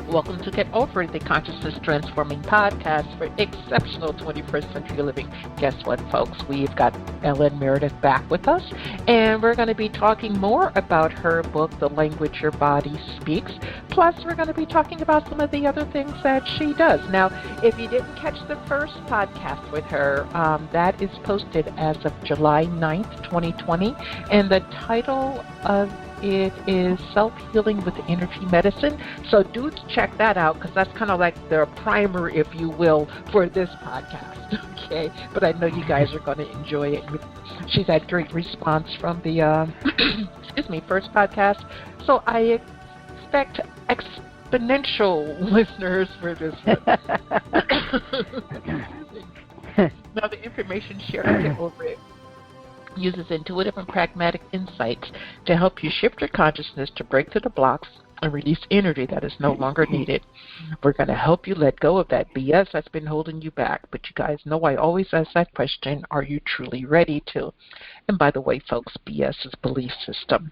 Welcome to Get Over It, the Consciousness Transforming Podcast for exceptional 21st century living. Guess what, folks? We've got Ellen Meredith back with us, and we're going to be talking more about her book, The Language Your Body Speaks. Plus, we're going to be talking about some of the other things that she does. Now, if you didn't catch the first podcast with her, that is posted as of July 9th, 2020, and the title of it is Self-Healing with Energy Medicine. So do check that out, because that's kind of like the primer, if you will, for this podcast. Okay, but I know you guys are going to enjoy it. She's had great response from the first podcast. So I expect exponential listeners for this one. Now, the information shared on Get Over It uses intuitive and pragmatic insights to help you shift your consciousness to break through the blocks and release energy that is no longer needed. We're going to help you let go of that BS that's been holding you back. But you guys know I always ask that question, are you truly ready to? And by the way, folks, BS is belief system.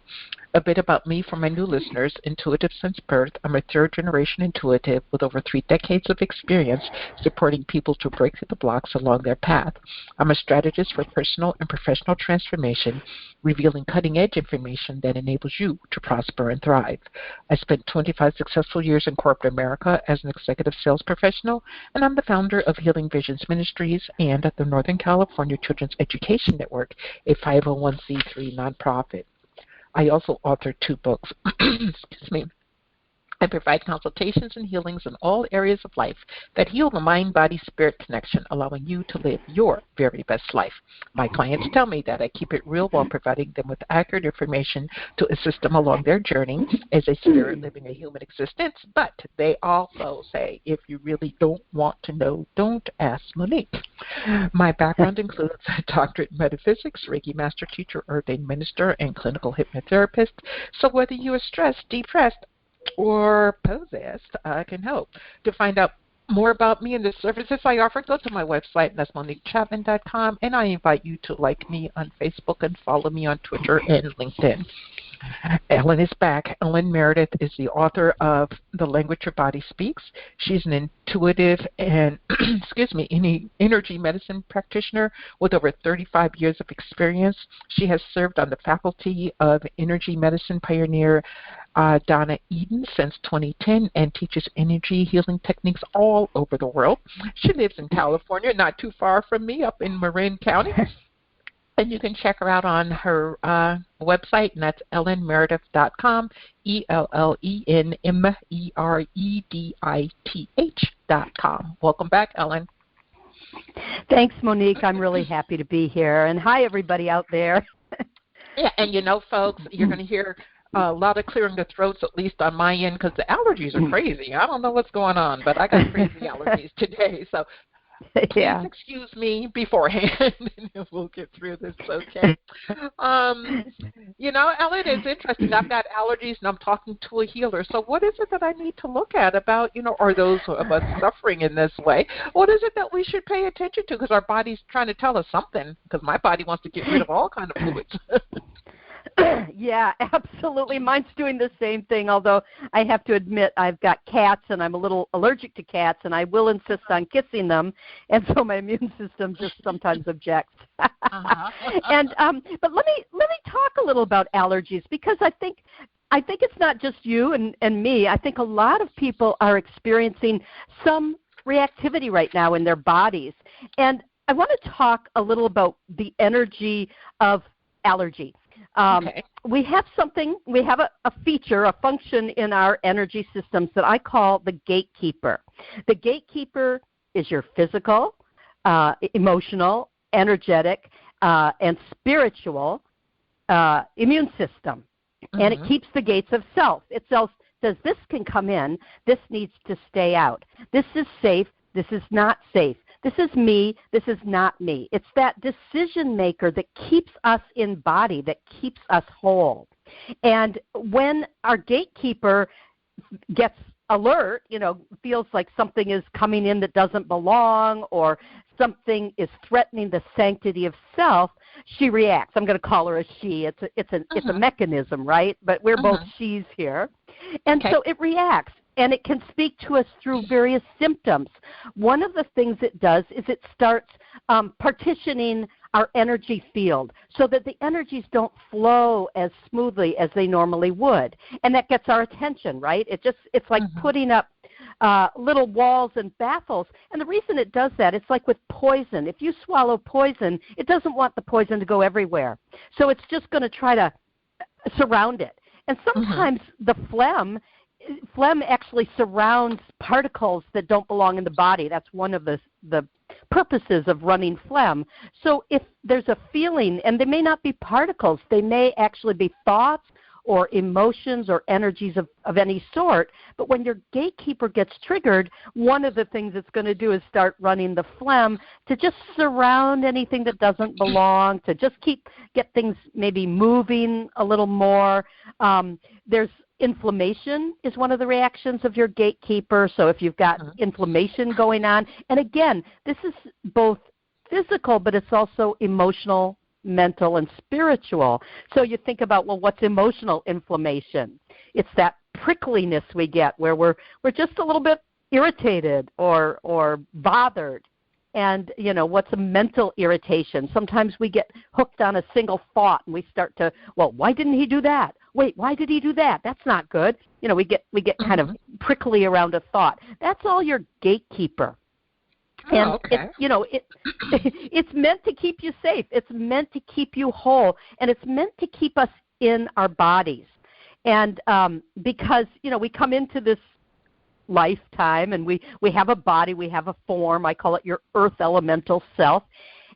A bit about me for my new listeners. Intuitive since birth. I'm a third-generation intuitive with over 3 decades of experience supporting people to break through the blocks along their path. I'm a strategist for personal and professional transformation, revealing cutting-edge information that enables you to prosper and thrive. I spent 25 successful years in corporate America as an executive sales professional, and I'm the founder of Healing Visions Ministries and at the Northern California Children's Education Network, a 501c3 nonprofit. I also authored 2 books. Excuse me. I provide consultations and healings in all areas of life that heal the mind-body-spirit connection, allowing you to live your very best life. My clients tell me that I keep it real while providing them with accurate information to assist them along their journey as a spirit living a human existence. But they also say, if you really don't want to know, don't ask Monique. My background includes a doctorate in metaphysics, Reiki master teacher, ordained minister, and clinical hypnotherapist. So whether you are stressed, depressed, or possessed, I can help. To find out more about me and the services I offer, go to my website, and that's MoniqueChapman.com, and I invite you to like me on Facebook and follow me on Twitter and LinkedIn. Ellen is back. Ellen Meredith is the author of The Language Your Body Speaks. She's an intuitive and, energy medicine practitioner with over 35 years of experience. She has served on the faculty of energy medicine pioneer Donna Eden since 2010 and teaches energy healing techniques all over the world. She lives in California, not too far from me, up in Marin County. And you can check her out on her website, and that's ellenmeredith.com, ELLENMEREDITH.com. Welcome back, Ellen. Thanks, Monique. I'm really happy to be here. And hi, everybody out there. Yeah, and you know, folks, you're going to hear a lot of clearing the throats, at least on my end, because the allergies are crazy. I don't know what's going on, but I got crazy allergies today. So please excuse me beforehand, and we'll get through this, okay? You know, Ellen, it's interesting. I've got allergies, and I'm talking to a healer. So what is it that I need to look at about, or those of us suffering in this way? What is it that we should pay attention to? Because our body's trying to tell us something, because my body wants to get rid of all kinds of fluids. Yeah, absolutely. Mine's doing the same thing, although I have to admit I've got cats, and I'm a little allergic to cats, and I will insist on kissing them, and so my immune system just sometimes objects. And but let me talk a little about allergies, because I think it's not just you and me. I think a lot of people are experiencing some reactivity right now in their bodies, and I want to talk a little about the energy of allergy. Okay. We have a feature, a function in our energy systems that I call the gatekeeper. The gatekeeper is your physical, emotional, energetic, and spiritual immune system. Mm-hmm. And it keeps the gates of self. It says this can come in, this needs to stay out. This is safe, this is not safe. This is me, this is not me. It's that decision maker that keeps us in body, that keeps us whole. And when our gatekeeper gets alert, feels like something is coming in that doesn't belong, or something is threatening the sanctity of self, she reacts. I'm going to call her a she. It's a mechanism, right? But we're both she's here. And so it reacts. and it can speak to us through various symptoms. One of the things it does is it starts partitioning our energy field so that the energies don't flow as smoothly as they normally would. And that gets our attention, right? It's like putting up little walls and baffles. And the reason it does that, it's like with poison. If you swallow poison, it doesn't want the poison to go everywhere. So it's just going to try to surround it. And sometimes the phlegm actually surrounds particles that don't belong in the body. That's one of the purposes of running phlegm. So if there's a feeling, and they may not be particles, they may actually be thoughts or emotions or energies of any sort, but when your gatekeeper gets triggered, one of the things it's going to do is start running the phlegm to just surround anything that doesn't belong, to just get things maybe moving a little more. There's inflammation is one of the reactions of your gatekeeper. So if you've got inflammation going on, and again, this is both physical, but it's also emotional, mental, and spiritual. So you think about, well, what's emotional inflammation? It's that prickliness we get where we're just a little bit irritated or bothered. And, what's a mental irritation? Sometimes we get hooked on a single thought and we start to, well, why didn't he do that? Wait, why did he do that? That's not good. We get kind of prickly around a thought. That's all your gatekeeper. And okay. It's meant to keep you safe. It's meant to keep you whole, and it's meant to keep us in our bodies. And because we come into this lifetime, and we have a body, we have a form. I call it your earth elemental self,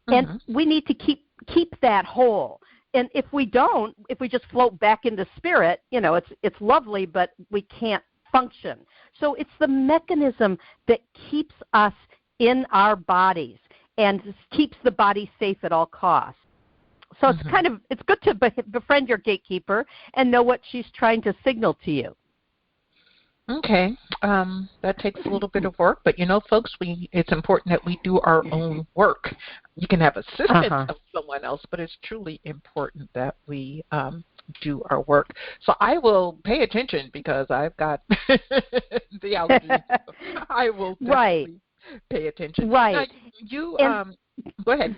and we need to keep that whole. And if we just float back into spirit, it's lovely, but we can't function. So it's the mechanism that keeps us in our bodies and keeps the body safe at all costs. So it's good to befriend your gatekeeper and know what she's trying to signal to you. Okay. That takes a little bit of work, but folks, it's important that we do our own work. You can have assistance of someone else, but it's truly important that we do our work. So I will pay attention because I've got the allergy. I will definitely pay attention. Right. Now, go ahead.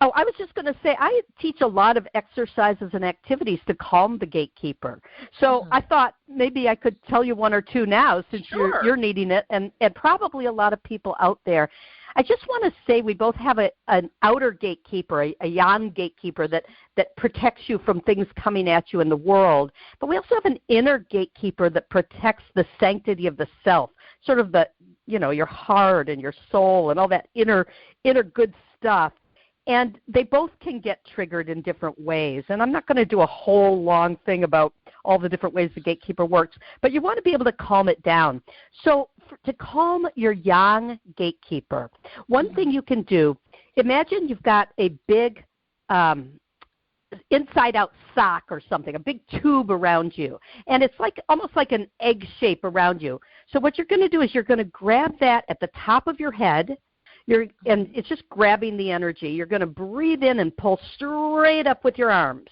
Oh, I was just going to say, I teach a lot of exercises and activities to calm the gatekeeper. So I thought maybe I could tell you one or two now since you're needing it, and probably a lot of people out there. I just want to say we both have an outer gatekeeper, a yang gatekeeper that protects you from things coming at you in the world. But we also have an inner gatekeeper that protects the sanctity of the self, sort of your heart and your soul and all that inner good stuff. And they both can get triggered in different ways. And I'm not going to do a whole long thing about all the different ways the gatekeeper works, but you want to be able to calm it down. So to calm your yang gatekeeper, one thing you can do, imagine you've got a big inside-out sock or something, a big tube around you, and it's almost like an egg shape around you. So what you're going to do is you're going to grab that at the top of your head, and it's just grabbing the energy. You're going to breathe in and pull straight up with your arms.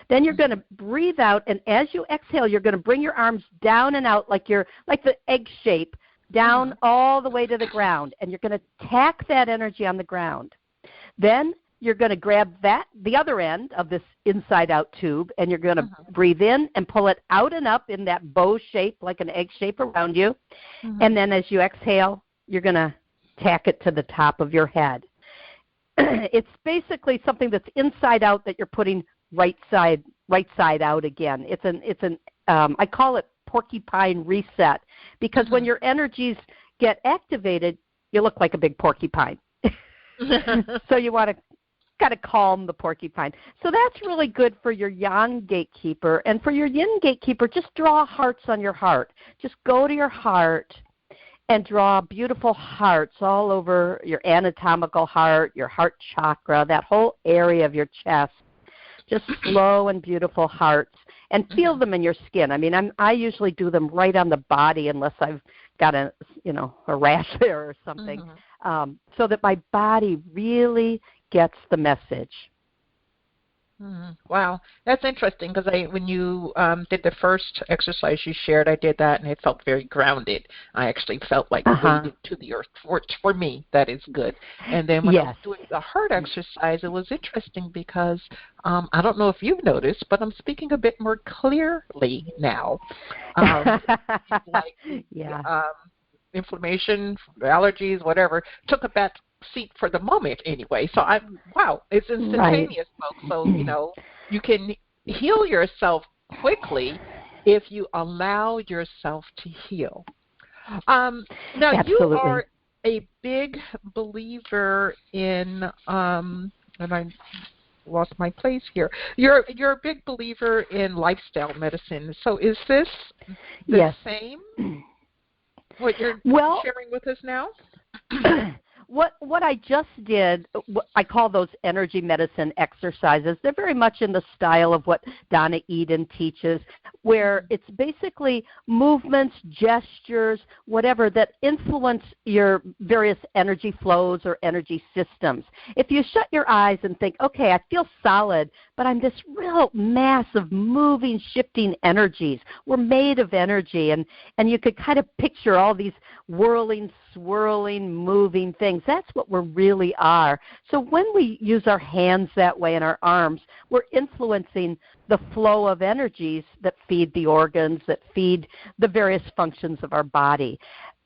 Then you're going to breathe out, and as you exhale, you're going to bring your arms down and out like the egg shape, down all the way to the ground, and you're going to tack that energy on the ground. Then you're going to grab the other end of this inside-out tube, and you're going to breathe in and pull it out and up in that bow shape, like an egg shape around you. And then as you exhale, you're going to tack it to the top of your head. It's basically something that's inside out that you're putting right side out again. I call it porcupine reset, because when your energies get activated, you look like a big porcupine. So you want to kind of calm the porcupine. So that's really good for your yang gatekeeper. And for your yin gatekeeper, just draw hearts on your heart. Just go to your heart and draw beautiful hearts all over your anatomical heart, your heart chakra, that whole area of your chest. Just slow and beautiful hearts, and feel them in your skin. I mean, I usually do them right on the body unless I've got a rash there or something, so that my body really gets the message. Wow, that's interesting because when you did the first exercise you shared, I did that and it felt very grounded. I actually felt like weighted to the earth. For me, that is good. And then when I was doing the heart exercise, it was interesting because I don't know if you've noticed, but I'm speaking a bit more clearly now. Like inflammation, allergies, whatever, took a back seat for the moment anyway. So it's instantaneous, folks. So, you can heal yourself quickly if you allow yourself to heal. Now, Absolutely. You are a big believer in, and I lost my place here. You're a big believer in lifestyle medicine. So is this the same? What you're sharing with us now? What I just did, I call those energy medicine exercises. They're very much in the style of what Donna Eden teaches, where it's basically movements, gestures, whatever, that influence your various energy flows or energy systems. If you shut your eyes and think, okay, I feel solid, but I'm this real mass of moving, shifting energies. We're made of energy, and you could kind of picture all these whirling, swirling, moving things. That's what we really are. So when we use our hands that way and our arms, we're influencing the flow of energies that feed the organs, that feed the various functions of our body.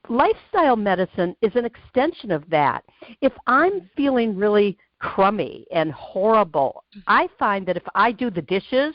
Lifestyle medicine is an extension of that. If I'm feeling really crummy and horrible, I find that if I do the dishes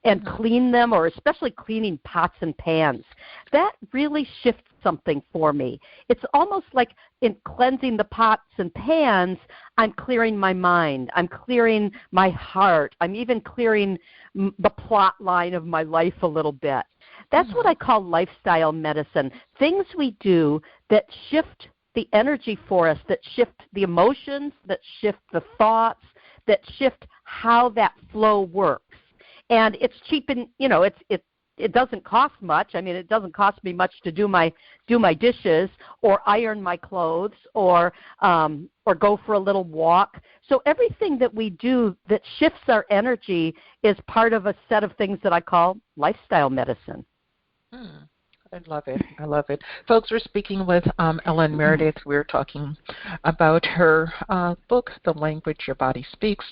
and clean them, or especially cleaning pots and pans, that really shifts something for me. It's almost like in cleansing the pots and pans, I'm clearing my mind. I'm clearing my heart. I'm even clearing the plot line of my life a little bit. That's what I call lifestyle medicine. Things we do that shift the energy for us, that shift the emotions, that shift the thoughts, that shift how that flow works. And it's cheap, and it doesn't cost much. I mean, it doesn't cost me much to do my dishes or iron my clothes or go for a little walk. So everything that we do that shifts our energy is part of a set of things that I call lifestyle medicine. I love it. I love it. Folks, we're speaking with Ellen Meredith. We're talking about her book, The Language Your Body Speaks.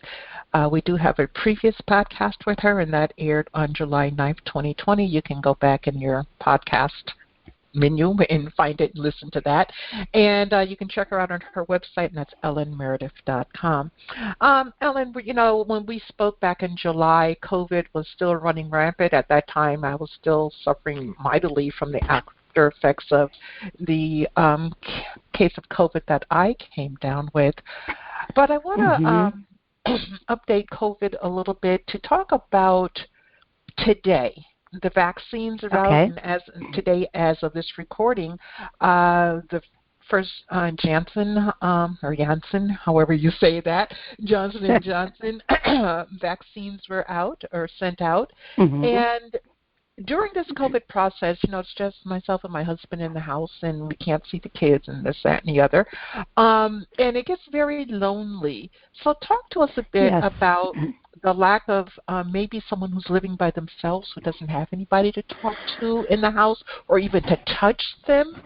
We do have a previous podcast with her, and that aired on July 9th, 2020. You can go back in your podcast menu and find it and listen to that. And you can check her out on her website, and that's ellenmeredith.com. Ellen, when we spoke back in July, COVID was still running rampant. At that time, I was still suffering mightily from the after effects of the case of COVID that I came down with. But I want to update COVID a little bit to talk about today. The vaccines are out, and as of this recording, the first Janssen, or Janssen, however you say that, Johnson & Johnson vaccines were out or sent out. And during this COVID process, it's just myself and my husband in the house, and we can't see the kids and this, that, and the other. And it gets very lonely. So talk to us a bit about the lack of maybe someone who's living by themselves who doesn't have anybody to talk to in the house or even to touch them.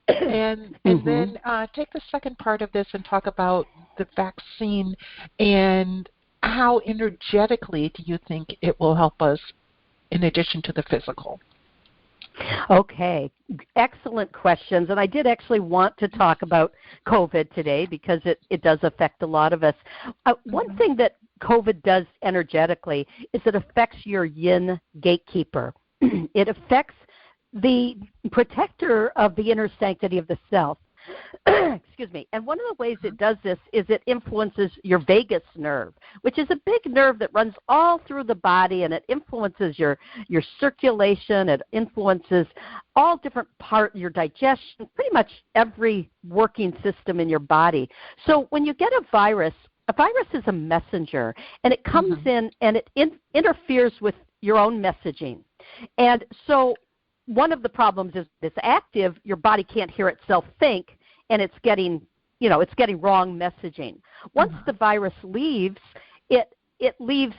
And then take the second part of this and talk about the vaccine and how energetically do you think it will help us in addition to the physical? Okay, excellent questions. And I did actually want to talk about COVID today because it does affect a lot of us. One thing that COVID does energetically is it affects your yin gatekeeper. It affects the protector of the inner sanctity of the self. Excuse me. And one of the ways it does this is it influences your vagus nerve, which is a big nerve that runs all through the body, and it influences your circulation. It influences all different parts, your digestion, pretty much every working system in your body. So when you get a virus is a messenger, and it comes in and it interferes with your own messaging. And so one of the problems is it's active, your body can't hear itself think, and it's getting wrong messaging. Once the virus leaves, it leaves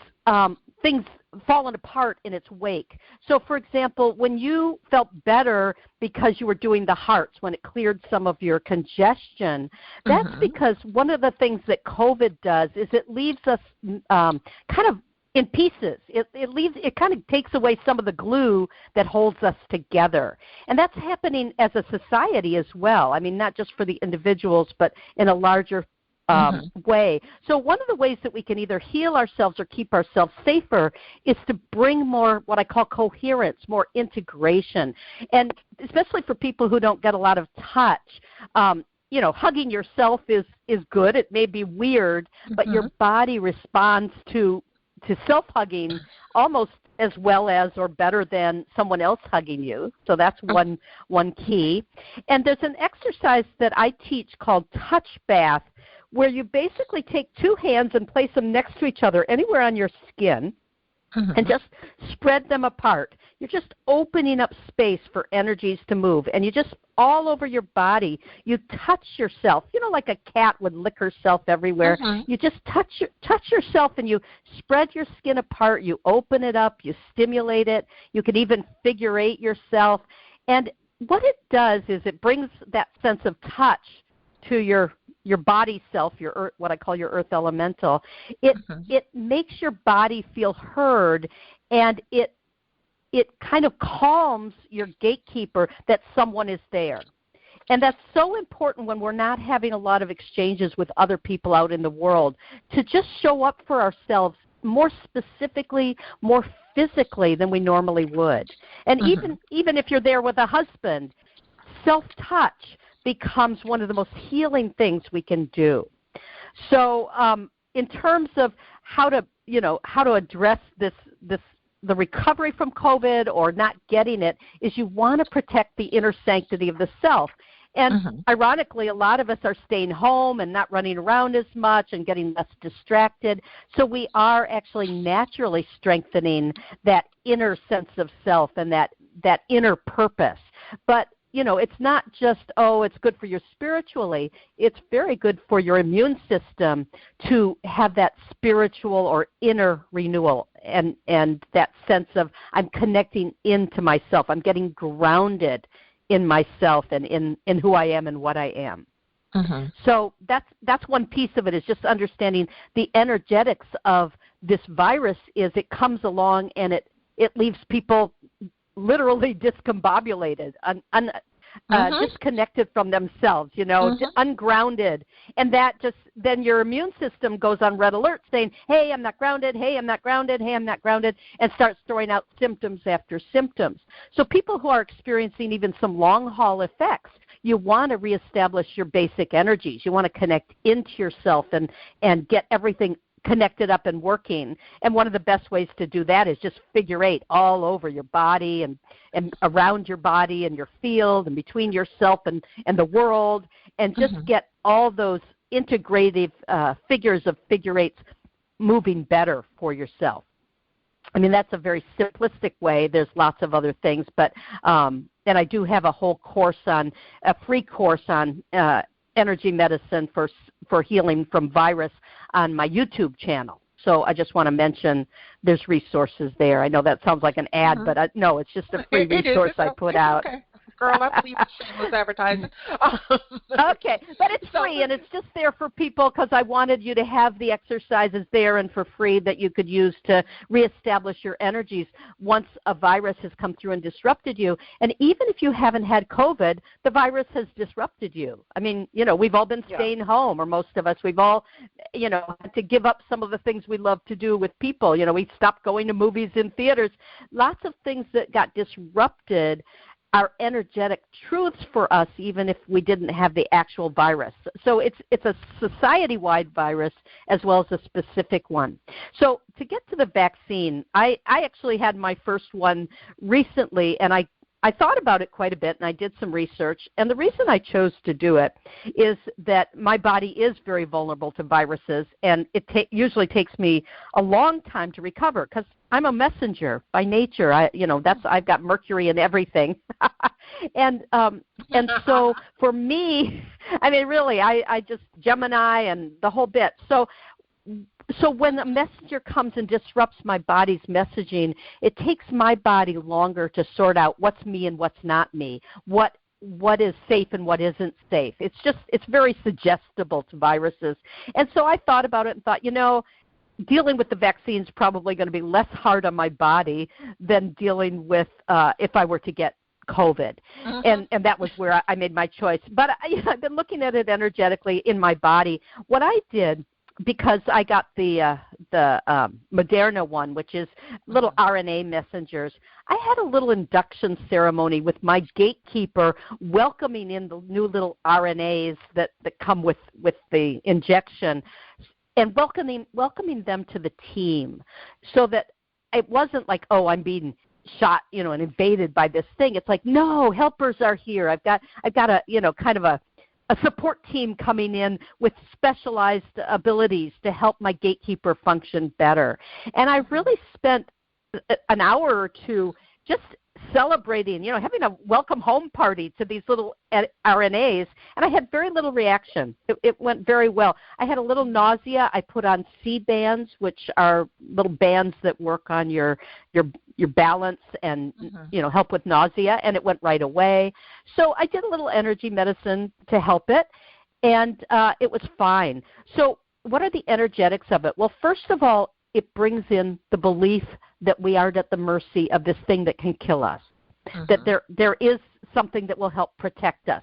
things fallen apart in its wake. So, for example, when you felt better because you were doing the hearts, when it cleared some of your congestion, that's because one of the things that COVID does is it leaves us kind of in pieces. It kind of takes away some of the glue that holds us together. And that's happening as a society as well. I mean, not just for the individuals, but in a larger way. So one of the ways that we can either heal ourselves or keep ourselves safer is to bring more what I call coherence, more integration. And especially for people who don't get a lot of touch, hugging yourself is good. It may be weird, but your body responds to self-hugging almost as well as or better than someone else hugging you. So that's one key. And there's an exercise that I teach called touch bath, where you basically take two hands and place them next to each other anywhere on your skin and just spread them apart. You're just opening up space for energies to move. And you just, all over your body, you touch yourself. Like a cat would lick herself everywhere. You just touch yourself and you spread your skin apart. You open it up. You stimulate it. You can even figure eight yourself. And what it does is it brings that sense of touch to your body self, what I call your earth elemental. It makes your body feel heard, and it kind of calms your gatekeeper that someone is there. And that's so important when we're not having a lot of exchanges with other people out in the world, to just show up for ourselves more specifically, more physically than we normally would. And even if you're there with a husband, self-touch becomes one of the most healing things we can do. So in terms of how to address the recovery from COVID or not getting it, is you want to protect the inner sanctity of the self. And ironically, a lot of us are staying home and not running around as much and getting less distracted. So we are actually naturally strengthening that inner sense of self and that inner purpose. But it's not just, it's good for you spiritually. It's very good for your immune system to have that spiritual or inner renewal and that sense of I'm connecting into myself. I'm getting grounded in myself and in who I am and what I am. So that's one piece of it, is just understanding the energetics of this virus. Is it comes along and it leaves people literally discombobulated, disconnected from themselves, ungrounded. And that then your immune system goes on red alert saying, hey, I'm not grounded, hey, I'm not grounded, hey, I'm not grounded, and starts throwing out symptoms after symptoms. So people who are experiencing even some long-haul effects, you want to reestablish your basic energies. You want to connect into yourself and get everything connected up and working. And one of the best ways to do that is just figure eight all over your body and around your body and your field and between yourself and the world, and just get all those integrative figures of figure eights moving better for yourself. I mean, that's a very simplistic way. There's lots of other things, but and I do have a whole course a free course on energy medicine for healing from virus on my YouTube channel. So I just want to mention there's resources there. I know that sounds like an ad, but no, it's just a free resource I put out. Okay. Girl, I believe it's shameless advertising. Okay, but it's free, and it's just there for people because I wanted you to have the exercises there and for free that you could use to reestablish your energies once a virus has come through and disrupted you. And even if you haven't had COVID, the virus has disrupted you. I mean, we've all been staying home, or most of us. We've all, had to give up some of the things we love to do with people. We stopped going to movies and theaters. Lots of things that got disrupted are energetic truths for us, even if we didn't have the actual virus. So it's a society-wide virus as well as a specific one. So to get to the vaccine, I actually had my first one recently, and I thought about it quite a bit, and I did some research. And the reason I chose to do it is that my body is very vulnerable to viruses, and it usually takes me a long time to recover because I'm a messenger by nature. I've got Mercury in everything, and so for me, I mean, really, I just Gemini and the whole bit. So So when a messenger comes and disrupts my body's messaging, it takes my body longer to sort out what's me and what's not me, what is safe and what isn't safe. It's very suggestible to viruses. And so I thought about it and thought, dealing with the vaccine is probably going to be less hard on my body than dealing with if I were to get COVID. And that was where I made my choice. But I've been looking at it energetically in my body. What I did, because I got the Moderna one, which is little RNA messengers, I had a little induction ceremony with my gatekeeper welcoming in the new little RNAs that come with the injection, and welcoming them to the team, so that it wasn't like, oh, I'm being shot, and invaded by this thing. It's like, no, helpers are here. I've got a, kind of a support team coming in with specialized abilities to help my gatekeeper function better. And I really spent an hour or two just celebrating, having a welcome home party to these little RNAs, and I had very little reaction. It went very well. I had a little nausea. I put on C-bands, which are little bands that work on your balance and help with nausea, and it went right away. So I did a little energy medicine to help it, and it was fine. So what are the energetics of it? Well, first of all, it brings in the belief that we aren't at the mercy of this thing that can kill us, that there is something that will help protect us.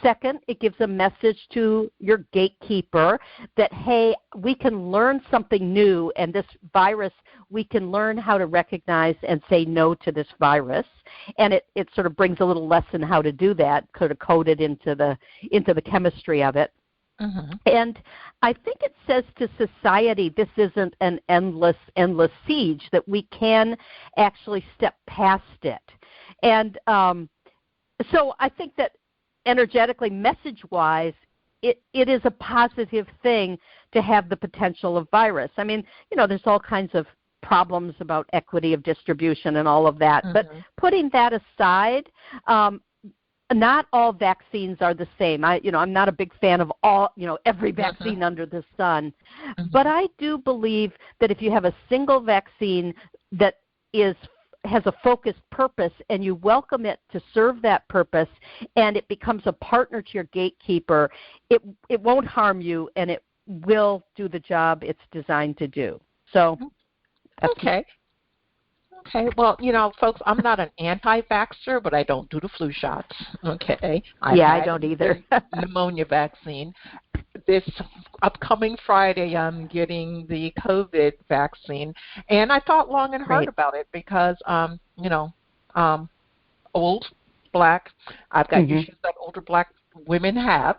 Second, it gives a message to your gatekeeper that, hey, we can learn something new, and this virus, we can learn how to recognize and say no to this virus. And it sort of brings a little lesson how to do that, sort of coded into the chemistry of it. And I think it says to society, this isn't an endless siege, that we can actually step past it. And so I think that energetically, message-wise, it is a positive thing to have the potential of virus. I mean, there's all kinds of problems about equity of distribution and all of that. But putting that aside, not all vaccines are the same. I'm not a big fan of every vaccine under the sun. But I do believe that if you have a single vaccine that has a focused purpose and you welcome it to serve that purpose, and it becomes a partner to your gatekeeper, it won't harm you, and it will do the job it's designed to do. So, okay. Okay, well, folks, I'm not an anti-vaxxer, but I don't do the flu shots, okay? I don't either. Pneumonia vaccine. This upcoming Friday, I'm getting the COVID vaccine, and I thought long and hard about it because, old, Black, I've got issues that older Black women have,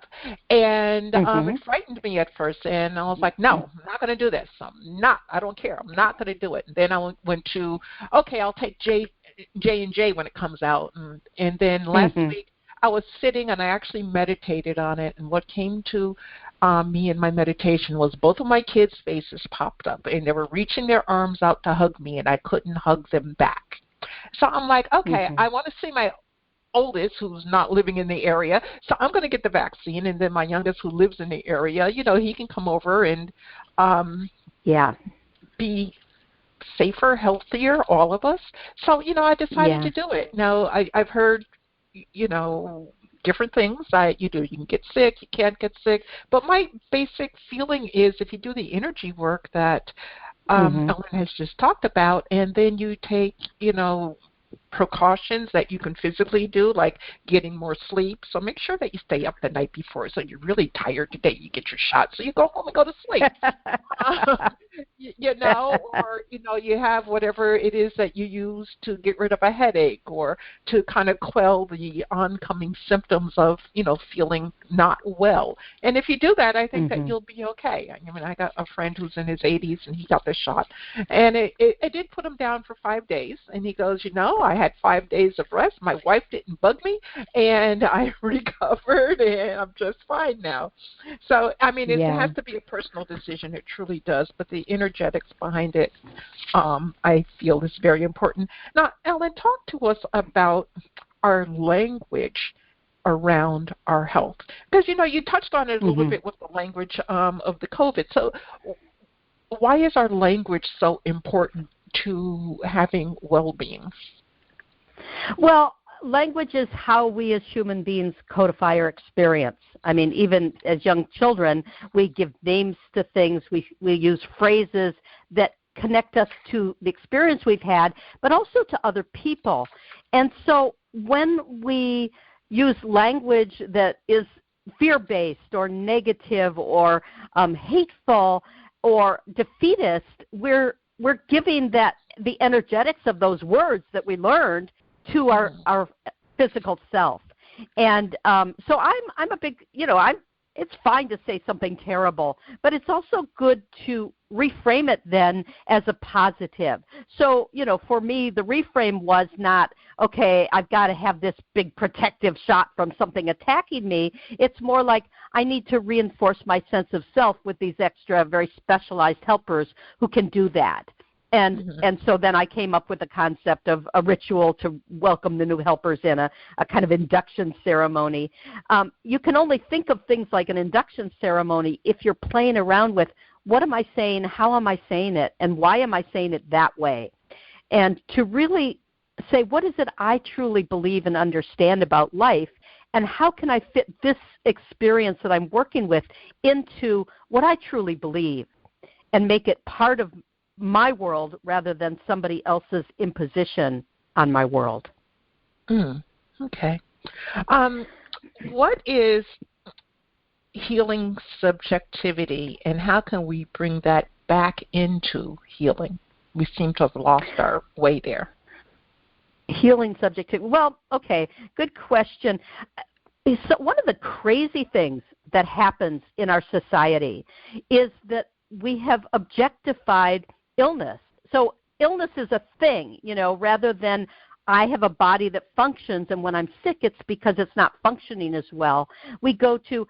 and it frightened me at first, and I was like, no, I'm not going to do this. I don't care. I'm not going to do it. And then I went to, okay, I'll take J&J when it comes out, and then last week I was sitting and I actually meditated on it, and what came to me in my meditation was both of my kids' faces popped up, and they were reaching their arms out to hug me, and I couldn't hug them back. So I'm like, okay, I want to see my oldest, who's not living in the area, so I'm going to get the vaccine, and then my youngest, who lives in the area, he can come over and be safer, healthier, all of us. So I decided to do it. Now I've heard different things. You can get sick, you can't get sick, but my basic feeling is if you do the energy work that Ellen has just talked about, and then you take precautions that you can physically do, like getting more sleep. So make sure that you stay up the night before. So you're really tired today, you get your shot, so you go home and go to sleep. Or you have whatever it is that you use to get rid of a headache or to kind of quell the oncoming symptoms of feeling not well. And if you do that, I think that you'll be okay. I mean, I got a friend who's in his 80s and he got the shot, and it did put him down for 5 days, and he goes, I had 5 days of rest. My wife didn't bug me, and I recovered, and I'm just fine now. So, I mean, it has to be a personal decision. It truly does. But the energetics behind it, I feel, is very important. Now, Ellen, talk to us about our language around our health. Because, you touched on it a little bit with the language of the COVID. So why is our language so important to having well-being? Well, language is how we as human beings codify our experience. I mean, even as young children, we give names to things. We use phrases that connect us to the experience we've had, but also to other people. And so when we use language that is fear-based or negative or hateful or defeatist, we're giving that the energetics of those words that we learned to our physical self. And so I'm a big, it's fine to say something terrible, but it's also good to reframe it then as a positive. So, for me, the reframe was not, okay, I've got to have this big protective shot from something attacking me. It's more like I need to reinforce my sense of self with these extra, very specialized helpers who can do that. And so then I came up with the concept of a ritual to welcome the new helpers in, a kind of induction ceremony. You can only think of things like an induction ceremony if you're playing around with what am I saying, how am I saying it, and why am I saying it that way? And to really say, what is it I truly believe and understand about life, and how can I fit this experience that I'm working with into what I truly believe and make it part of my world rather than somebody else's imposition on my world. Okay. What is healing subjectivity, and how can we bring that back into healing? We seem to have lost our way there. Healing subjectivity. Well, okay, good question. So one of the crazy things that happens in our society is that we have objectified illness. So illness is a thing, rather than I have a body that functions, and when I'm sick, it's because it's not functioning as well. We go to,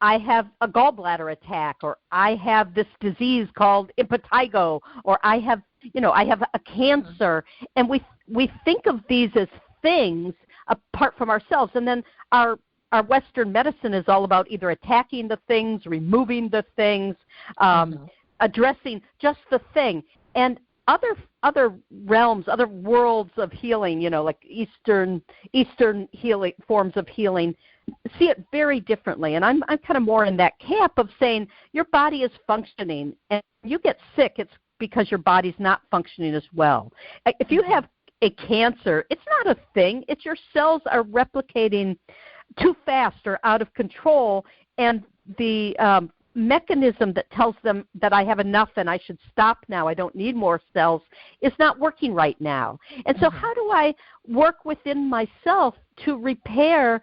I have a gallbladder attack, or I have this disease called impetigo, or I have a cancer, and we think of these as things apart from ourselves, and then our Western medicine is all about either attacking the things, removing the things, addressing just the thing. And other realms, other worlds of healing, like Eastern healing forms of healing, see it very differently. And I'm kind of more in that camp of saying your body is functioning, and you get sick, it's because your body's not functioning as well. If you have a cancer, it's not a thing. It's your cells are replicating too fast or out of control, and the mechanism that tells them that I have enough and I should stop now, I don't need more cells, is not working right now. And so how do I work within myself to repair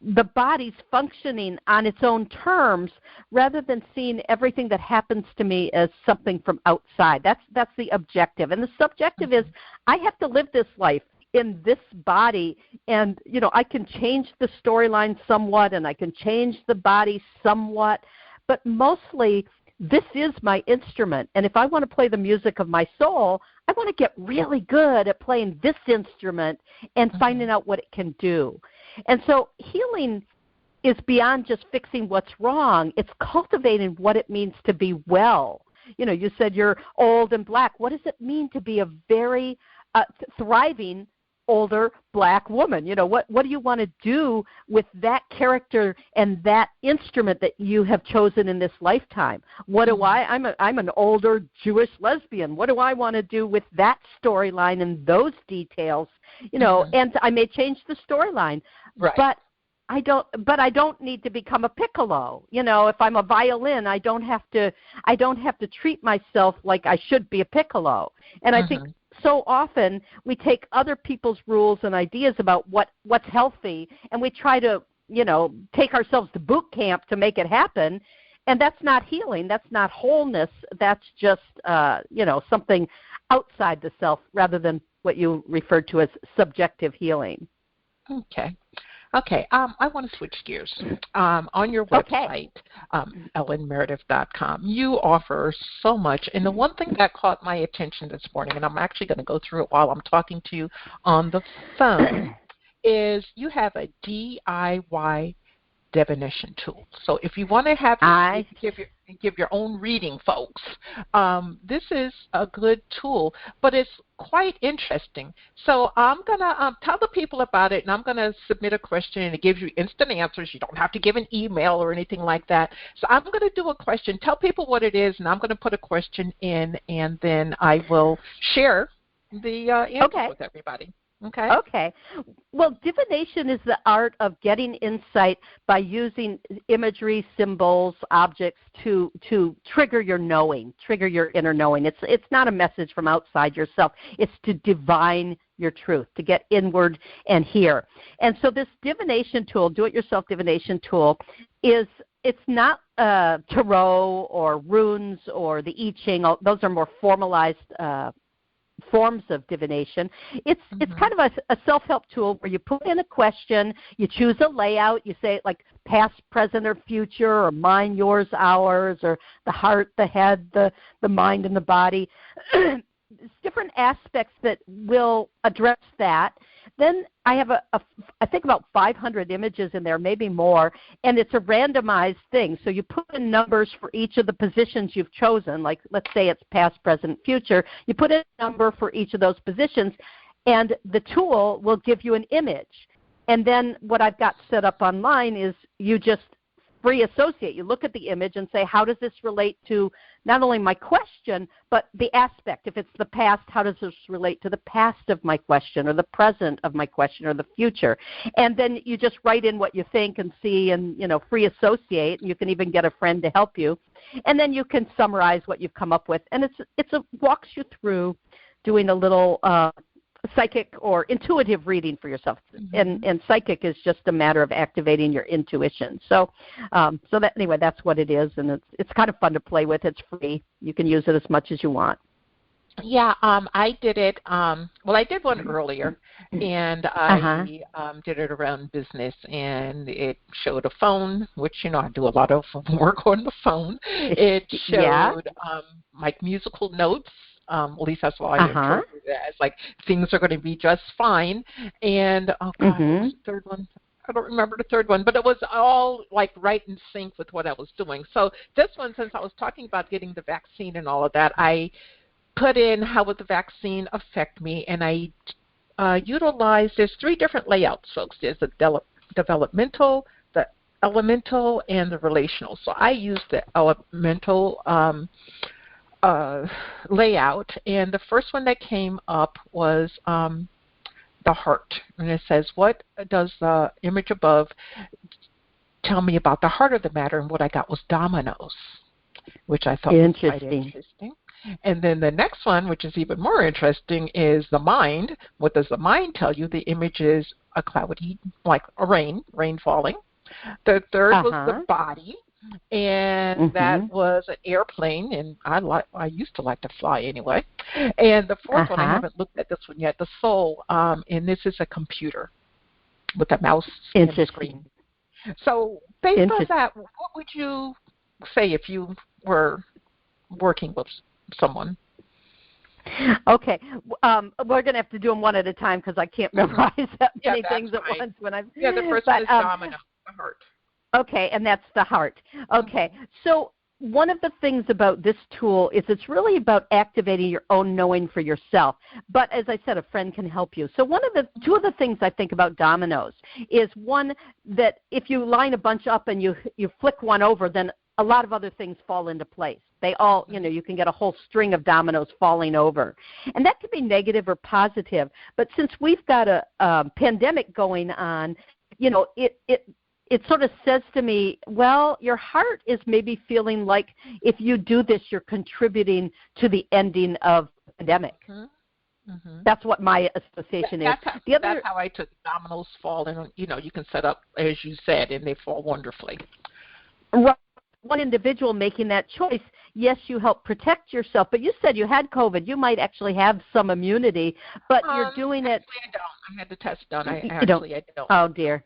the body's functioning on its own terms rather than seeing everything that happens to me as something from outside? That's the objective. And the subjective is I have to live this life in this body, and I can change the storyline somewhat, and I can change the body somewhat, but mostly this is my instrument. And if I want to play the music of my soul, I want to get really good at playing this instrument and finding out what it can do. And so healing is beyond just fixing what's wrong. It's cultivating what it means to be well. You said you're old and black. What does it mean to be a very thriving older black woman? What do you want to do with that character and that instrument that you have chosen in this lifetime? What do I'm an older Jewish lesbian. What do I want to do with that storyline and those details? And I may change the storyline, right. But I don't need to become a piccolo. If I'm a violin, I don't have to treat myself like I should be a piccolo. And I think so often we take other people's rules and ideas about what's healthy, and we try to, take ourselves to boot camp to make it happen, and that's not healing. That's not wholeness. That's just, something outside the self rather than what you referred to as subjective healing. Okay. I want to switch gears. On your website, ellenmeredith.com, you offer so much. And the one thing that caught my attention this morning, and I'm actually going to go through it while I'm talking to you on the phone, is you have a DIY divination tool. So if you want to have and give your own reading, folks. This is a good tool, but it's quite interesting. So I'm going to tell the people about it, and I'm going to submit a question, and it gives you instant answers. You don't have to give an email or anything like that. So I'm going to do a question, tell people what it is, and I'm going to put a question in, and then I will share the answer with everybody. Okay. Okay. Well, divination is the art of getting insight by using imagery, symbols, objects to trigger your knowing, trigger your inner knowing. It's not a message from outside yourself. It's to divine your truth, to get inward and hear. And so this divination tool, do-it-yourself divination tool, it's not tarot or runes or the I Ching. Those are more formalized forms of divination. It's kind of a self-help tool where you put in a question, you choose a layout, you say like past, present, or future, or mine, yours, ours, or the heart, the head, the mind, and the body. It's different aspects that will address that. Then I have I think about 500 images in there, maybe more, and it's a randomized thing. So you put in numbers for each of the positions you've chosen, like let's say it's past, present, future. You put in a number for each of those positions, and the tool will give you an image. And then what I've got set up online is you just free associate. You look at the image and say, how does this relate to not only my question, but the aspect? If it's the past, how does this relate to the past of my question, or the present of my question, or the future? And then you just write in what you think and see, and free associate. You can even get a friend to help you, and then you can summarize what you've come up with. And it walks you through doing a little psychic or intuitive reading for yourself. And psychic is just a matter of activating your intuition. So anyway, that's what it is, and it's kind of fun to play with. It's free. You can use it as much as you want. Yeah, I did it. Well, I did one earlier, and I did it around business, and it showed a phone, which I do a lot of work on the phone. It showed like musical notes. At least that's what I interpreted it as. Like, things are going to be just fine. And, what was the third one? I don't remember the third one, but it was all like right in sync with what I was doing. So this one, since I was talking about getting the vaccine and all of that, I put in how would the vaccine affect me, and I utilized, there's 3 different layouts, folks. There's the developmental, the elemental, and the relational. So I used the elemental layout, and the first one that came up was the heart, and it says, what does the image above tell me about the heart of the matter? And what I got was dominoes, which I thought was quite interesting. And then the next one, which is even more interesting, is the mind. What does the mind tell you? The image is a cloudy, like a rain falling. The third was the body, and that was an airplane, and I used to like to fly anyway. And the fourth one, I haven't looked at this one yet, the soul, and this is a computer with a mouse and a screen. So based on that, what would you say if you were working with someone? Okay, we're going to have to do them one at a time because I can't memorize that many things at once. The first one is domino, the heart. Okay, and that's the heart. Okay, so one of the things about this tool is it's really about activating your own knowing for yourself. But as I said, a friend can help you. So two of the things I think about dominoes is, one, that if you line a bunch up and you flick one over, then a lot of other things fall into place. They all, you can get a whole string of dominoes falling over. And that could be negative or positive. But since we've got a pandemic going on, it sort of says to me, well, your heart is maybe feeling like if you do this, you're contributing to the ending of the pandemic. That's what my association is. That's how I took dominoes fall, and you can set up, as you said, and they fall wonderfully. Right. One individual making that choice, yes, you help protect yourself, but you said you had COVID. You might actually have some immunity, but you're doing it. I don't. I had the test done. I don't. Oh, dear.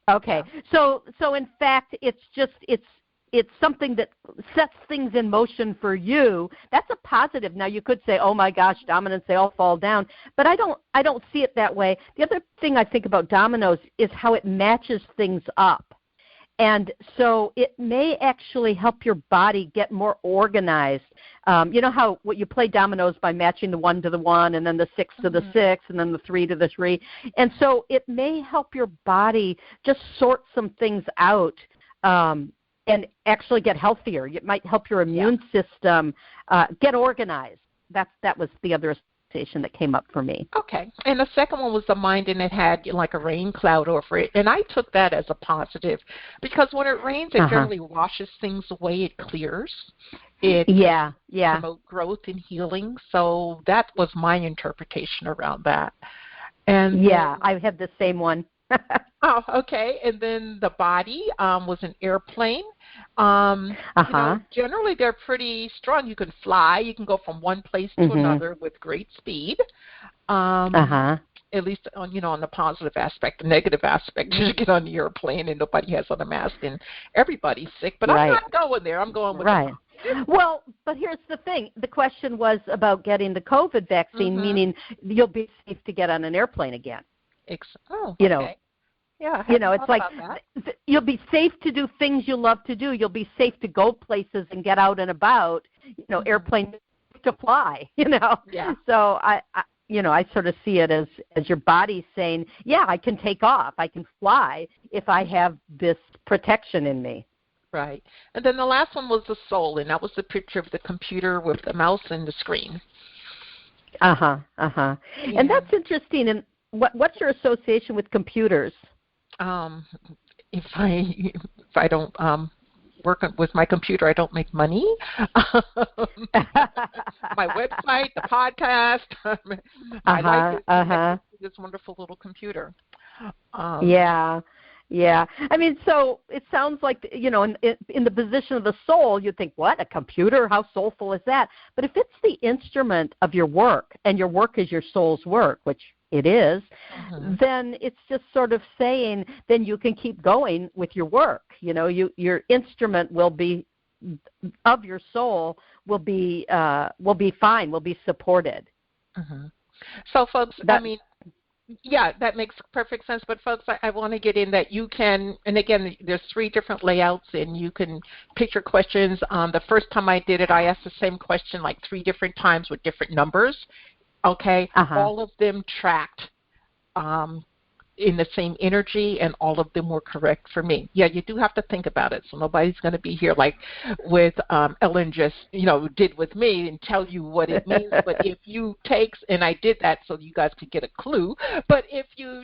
Okay. Yeah. So in fact, it's something that sets things in motion for you. That's a positive. Now you could say, oh my gosh, dominoes, they all fall down. But I don't see it that way. The other thing I think about dominoes is how it matches things up. And so it may actually help your body get more organized. You know how you play dominoes by matching the 1 to the 1 and then the 6 to the 6 and then the 3 to the 3. And so it may help your body just sort some things out and actually get healthier. It might help your immune system get organized. That was the other association that came up for me. Okay. And the second one was the mind, and it had like a rain cloud over it. And I took that as a positive because when it rains, it generally washes things away. It clears. It promotes growth and healing. So that was my interpretation around that. And I had the same one. Oh, okay. And then the body was an airplane. You know, generally, they're pretty strong. You can fly. You can go from one place to another with great speed. At least on the positive aspect. The negative aspect is you get on the airplane and nobody has on a mask and everybody's sick. But I'm not going there. I'm going with Well, but here's the thing. The question was about getting the COVID vaccine, meaning you'll be safe to get on an airplane again. You know, it's like you'll be safe to do things you love to do. You'll be safe to go places and get out and about. Airplane to fly. So I sort of see it as your body saying, yeah, I can take off, I can fly if I have this protection in me. Right. And then the last one was the soul, and that was the picture of the computer with the mouse and the screen. And that's interesting. And what's your association with computers? If I don't work with my computer, I don't make money. My website, the podcast. I like this wonderful little computer. Yeah. I mean, so it sounds like, in the position of the soul, you think, what, a computer? How soulful is that? But if it's the instrument of your work, and your work is your soul's work, which it is, then it's just sort of saying, then you can keep going with your work. Your instrument will be, of your soul, will be fine, will be supported. So, folks, that makes perfect sense. But, folks, I want to get in that you can, and again, there's 3 different layouts, and you can pick your questions. The first time I did it, I asked the same question like 3 different times with different numbers. Okay, all of them tracked in the same energy, and all of them were correct for me. Yeah, you do have to think about it. So nobody's going to be here like with Ellen just, did with me and tell you what it means. But if you and I did that so you guys could get a clue. But if you,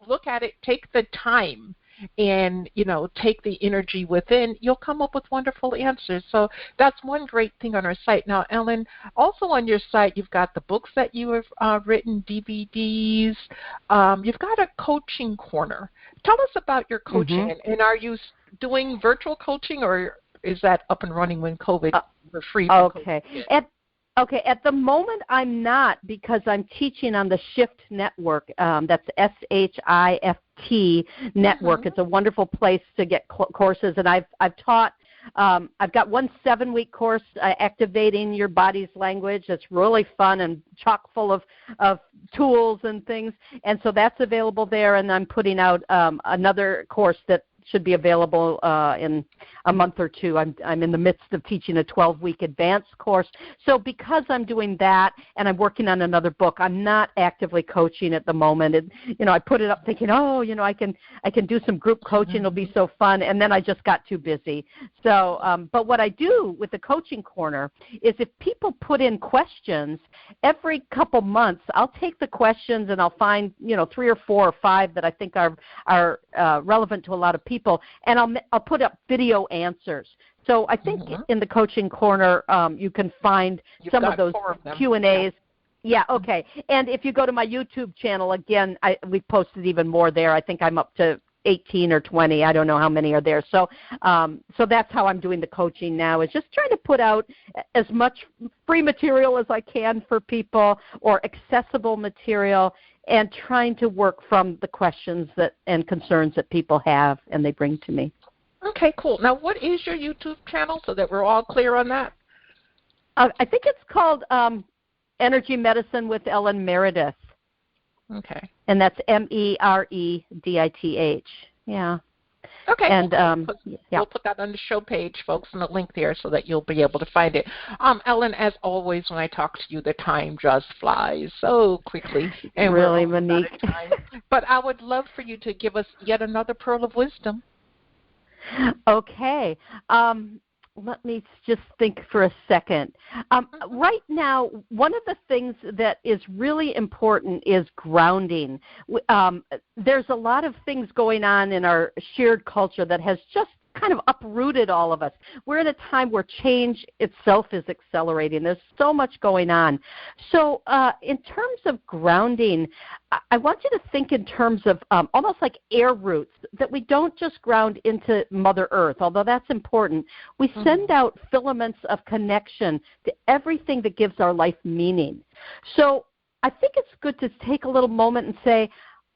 look at it, take the time and, take the energy within, you'll come up with wonderful answers. So that's one great thing on our site. Now, Ellen, also on your site, you've got the books that you have written, DVDs. You've got a coaching corner. Tell us about your coaching. And are you doing virtual coaching, or is that up and running when COVID were free? At the moment, I'm not, because I'm teaching on the Shift Network. That's SHIFT Network. It's a wonderful place to get courses, and I've taught. I've got one 7-week course, Activating Your Body's Language. It's really fun and chock full of tools and things, and so that's available there. And I'm putting out another course that should be available in a month or 2. I'm in the midst of teaching a 12-week advanced course. So because I'm doing that and I'm working on another book, I'm not actively coaching at the moment. And, I put it up thinking, I can do some group coaching. It'll be so fun. And then I just got too busy. So, but what I do with the coaching corner is if people put in questions, every couple months I'll take the questions and I'll find, 3 or 4 or 5 that I think are relevant to a lot of people, and I'll put up video answers. So I think in the coaching corner you can find some of those Q&As. Yeah, okay. And if you go to my YouTube channel, again, we posted even more there. I think I'm up to 18 or 20. I don't know how many are there. So so that's how I'm doing the coaching now, is just trying to put out as much free material as I can for people, or accessible material, and trying to work from the questions and concerns that people have and they bring to me. Okay, cool. Now, what is your YouTube channel so that we're all clear on that? I think it's called Energy Medicine with Ellen Meredith. Okay. And that's MEREDITH. Yeah. Okay. And we'll put that on the show page, folks, and a link there so that you'll be able to find it. Ellen, as always, when I talk to you, the time just flies so quickly. And really, Monique. But I would love for you to give us yet another pearl of wisdom. Okay. Let me just think for a second. Right now, one of the things that is really important is grounding. There's a lot of things going on in our shared culture that has just kind of uprooted all of us. We're in a time where change itself is accelerating. There's so much going on. So in terms of grounding, I want you to think in terms of almost like air roots, that we don't just ground into Mother Earth, although that's important. We send out filaments of connection to everything that gives our life meaning. So I think it's good to take a little moment and say,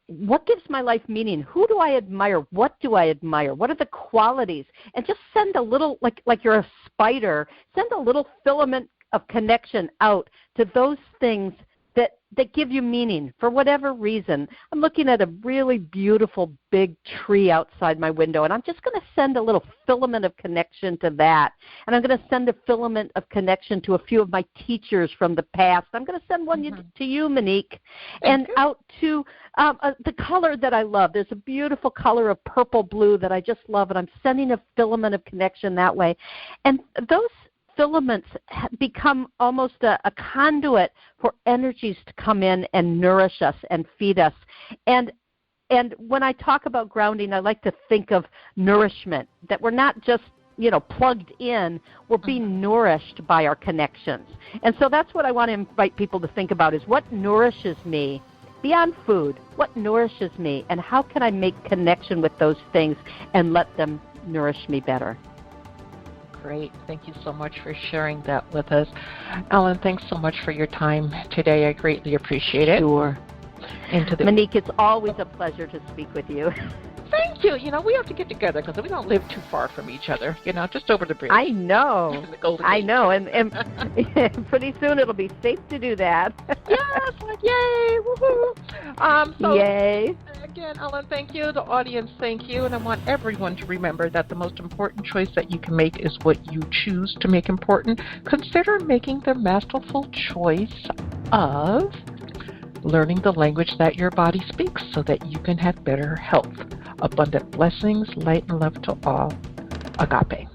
what gives my life meaning? Who do I admire? What do I admire? What are the qualities? And just send a little, like you're a spider, send a little filament of connection out to those things that give you meaning for whatever reason. I'm looking at a really beautiful big tree outside my window, and I'm just going to send a little filament of connection to that. And I'm going to send a filament of connection to a few of my teachers from the past. I'm going to send one to you, Monique, and out to the color that I love. There's a beautiful color of purple blue that I just love, and I'm sending a filament of connection that way. And those filaments become almost a conduit for energies to come in and nourish us and feed us. And when I talk about grounding, I like to think of nourishment, that we're not just plugged in, we're being nourished by our connections. And so that's what I want to invite people to think about, is what nourishes me beyond food, what nourishes me, and how can I make connection with those things and let them nourish me better. Great. Thank you so much for sharing that with us. Ellen, thanks so much for your time today. I greatly appreciate it. Sure. Monique, it's always a pleasure to speak with you. Thank you. We have to get together because we don't live too far from each other, just over the bridge. I know. I know. And pretty soon it'll be safe to do that. Yes. Yay. Woohoo. Yay. Again, Ellen, thank you. The audience, thank you. And I want everyone to remember that the most important choice that you can make is what you choose to make important. Consider making the masterful choice of learning the language that your body speaks so that you can have better health. Abundant blessings, light and love to all. Agape.